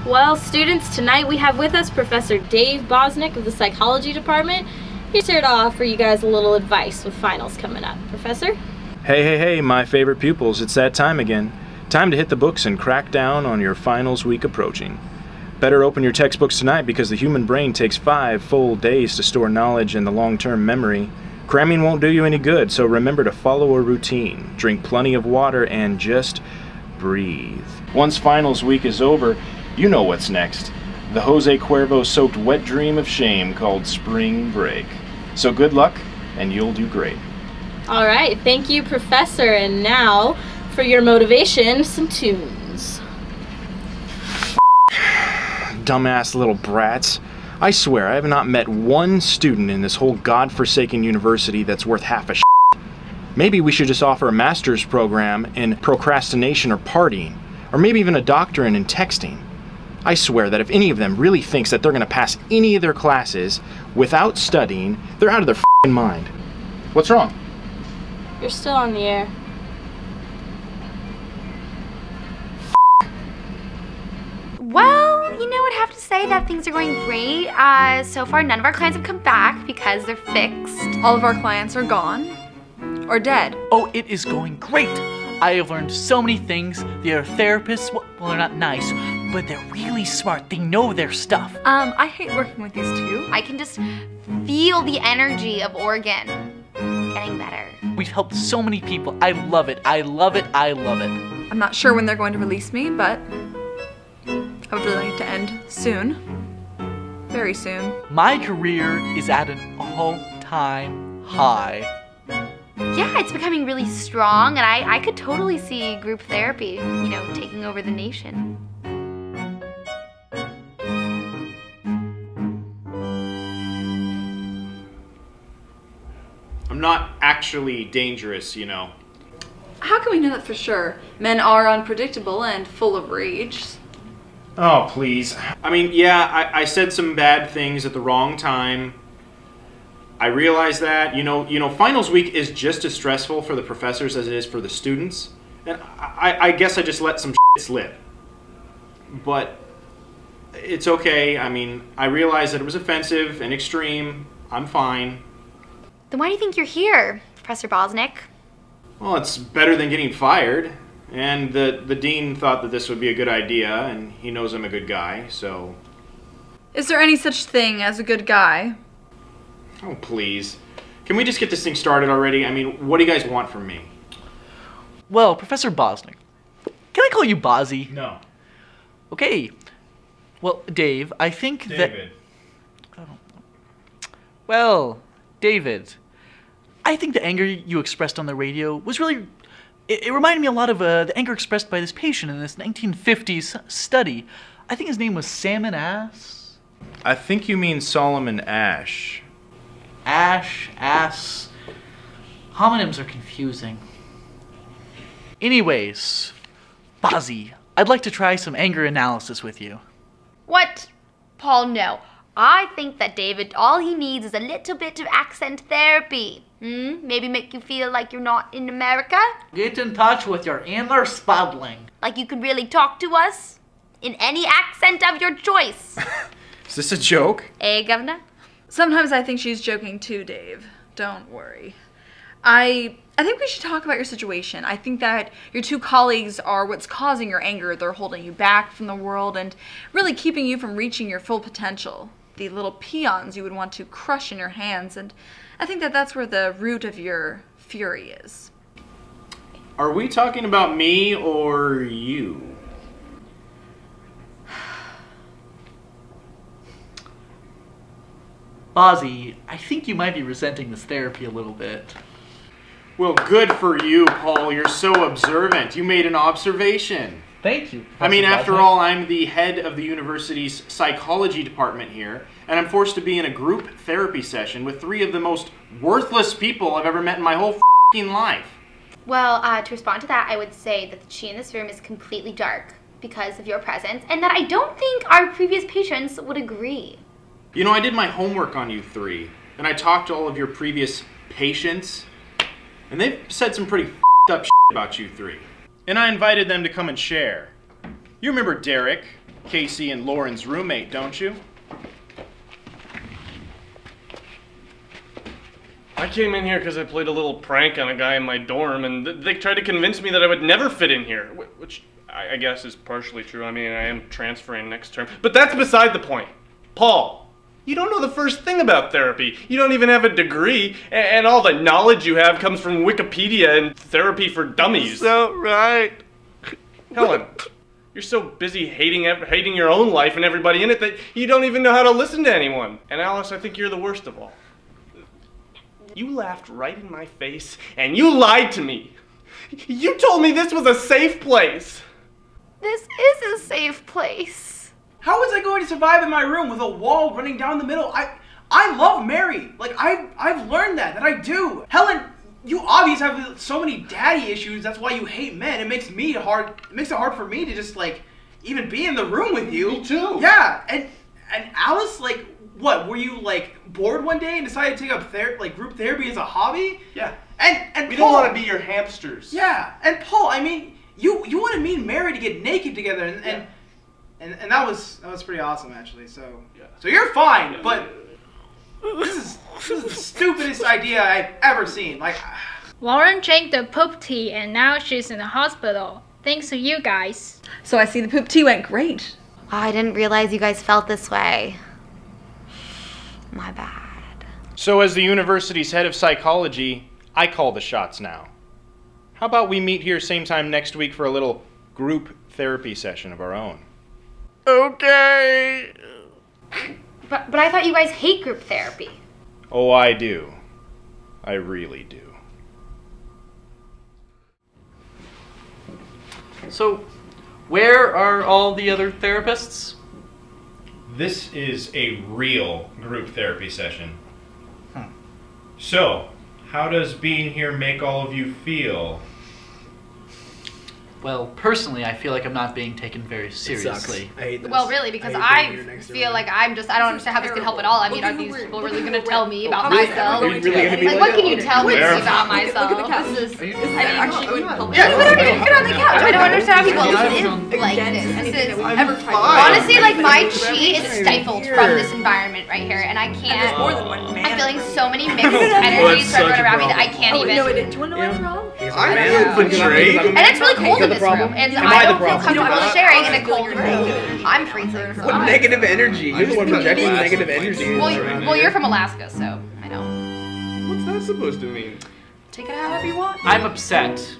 Well, students, tonight we have with us Professor Dave Bosnick of the Psychology Department. He's here to offer you guys a little advice with finals coming up. Professor? Hey, my favorite pupils, it's that time again. Time to hit the books and crack down on your finals week approaching. Better open your textbooks tonight because the human brain takes 5 full days to store knowledge in the long-term memory. Cramming won't do you any good, so remember to follow a routine, drink plenty of water, and just breathe. Once finals week is over, you know what's next. The Jose Cuervo-soaked wet dream of shame called spring break. So good luck, and you'll do great. All right, thank you, Professor. And now, for your motivation, some tunes. Dumbass little brats. I swear, I have not met one student in this whole godforsaken university that's worth half a shit. Maybe we should just offer a master's program in procrastination or partying, or maybe even a doctorate in texting. I swear that if any of them really thinks that they're going to pass any of their classes without studying, they're out of their f***ing mind. What's wrong? You're still on the air. Well, you know, I'd have to say that things are going great. So far, none of our clients have come back because they're fixed. All of our clients are gone. Or dead. Oh, it is going great. I have learned so many things. They are therapists. Well, they're not nice, but they're really smart. They know their stuff. I hate working with these two. I can just feel the energy of Oregon getting better. We've helped so many people. I love it. I love it. I love it. I'm not sure when they're going to release me, but I would really like it to end soon. Very soon. My career is at an all-time high. Yeah, it's becoming really strong, and I could totally see group therapy, you know, taking over the nation. I'm not actually dangerous, you know. How can we know that for sure? Men are unpredictable and full of rage. Oh, please. I mean, yeah, I said some bad things at the wrong time. I realize that. You know, finals week is just as stressful for the professors as it is for the students. And I guess I just let some shit slip. But it's okay. I mean, I realize that it was offensive and extreme. I'm fine. Then why do you think you're here, Professor Bosnick? Well, it's better than getting fired. And the dean thought that this would be a good idea, and he knows I'm a good guy, so... Is there any such thing as a good guy? Oh, please. Can we just get this thing started already? I mean, what do you guys want from me? Well, Professor Bosnick, can I call you Bozzy? No. Okay. Well, Dave, I think David. Well, David, I think the anger you expressed on the radio was really... It reminded me a lot of the anger expressed by this patient in this 1950s study. I think his name was Salmon Ass. I think you mean Solomon Ash. Ash, ass. Homonyms are confusing. Anyways, Bozzy, I'd like to try some anger analysis with you. What? Paul, no. I think that David, all he needs is a little bit of accent therapy. Maybe make you feel like you're not in America? Get in touch with your inner spuddling. Like you could really talk to us? In any accent of your choice. Is this a joke? Eh, Governor? Sometimes I think she's joking too, Dave. Don't worry. I think we should talk about your situation. I think that your two colleagues are what's causing your anger. They're holding you back from the world and really keeping you from reaching your full potential. The little peons you would want to crush in your hands, and I think that that's where the root of your fury is. Are we talking about me or you? Bozzy, I think you might be resenting this therapy a little bit. Well, good for you, Paul. You're so observant. You made an observation. Thank you, Professor I mean, after Bosnick. all, I'm the head of the university's psychology department here, and I'm forced to be in a group therapy session with 3 of the most worthless people I've ever met in my whole f***ing life. Well, to respond to that, I would say that the chi in this room is completely dark because of your presence, and that I don't think our previous patients would agree. You know, I did my homework on you 3, and I talked to all of your previous patients, and they've said some pretty f***ed up shit about you 3. And I invited them to come and share. You remember Derek, Casey and Lauren's roommate, don't you? I came in here because I played a little prank on a guy in my dorm, and they tried to convince me that I would never fit in here, which I guess is partially true. I mean, I am transferring next term, but that's beside the point. Paul, you don't know the first thing about therapy. You don't even have a degree, and all the knowledge you have comes from Wikipedia and Therapy for Dummies. So right. Helen, you're so busy hating your own life and everybody in it that you don't even know how to listen to anyone. And Alice, I think you're the worst of all. You laughed right in my face, and you lied to me. You told me this was a safe place. This is a safe place. How was I going to survive in my room with a wall running down the middle? I love Mary. Like, I've learned that I do. Helen, you obviously have so many daddy issues. That's why you hate men. It makes it hard for me to just, like, even be in the room with you. Me too. Yeah, and Alice, like, what, were you, like, bored one day and decided to take up group therapy as a hobby? Yeah. And We Paul, don't want to be your hamsters. Yeah, and Paul, I mean, you wanted me and Mary to get naked together, and that was pretty awesome, actually. So you're fine, but this is the stupidest idea I've ever seen. Like, Lauren drank the poop tea and now she's in the hospital. Thanks to you guys. So I see the poop tea went great. Oh, I didn't realize you guys felt this way. My bad. So as the university's head of psychology, I call the shots now. How about we meet here same time next week for a little group therapy session of our own? Okay. But I thought you guys hate group therapy. Oh, I do. I really do. So, where are all the other therapists? This is a real group therapy session. So, how does being here make all of you feel? Well, personally, I feel like I'm not being taken very seriously. I hate this. Well, really, because I feel like I don't understand how this could help at all. I mean, are these people really going to tell me about myself? Are you really gonna be Like, what can you tell me about myself? Look at the couch. This is, Is that actually going to help? Yeah, get on the couch. I don't understand how people live like this. This is honestly, like, my chi is stifled from this environment right here, and I can't. I'm feeling so many mixed energies running around me that I can't even. Do you want to know what's wrong? I feel betrayed. And it's really cold in this room, and I don't feel comfortable sharing in a cold room. I'm freezing. So What negative energy? You're the one projecting negative energy. well, you're from Alaska, so I know. What's that supposed to mean? Take it however you want. I'm upset.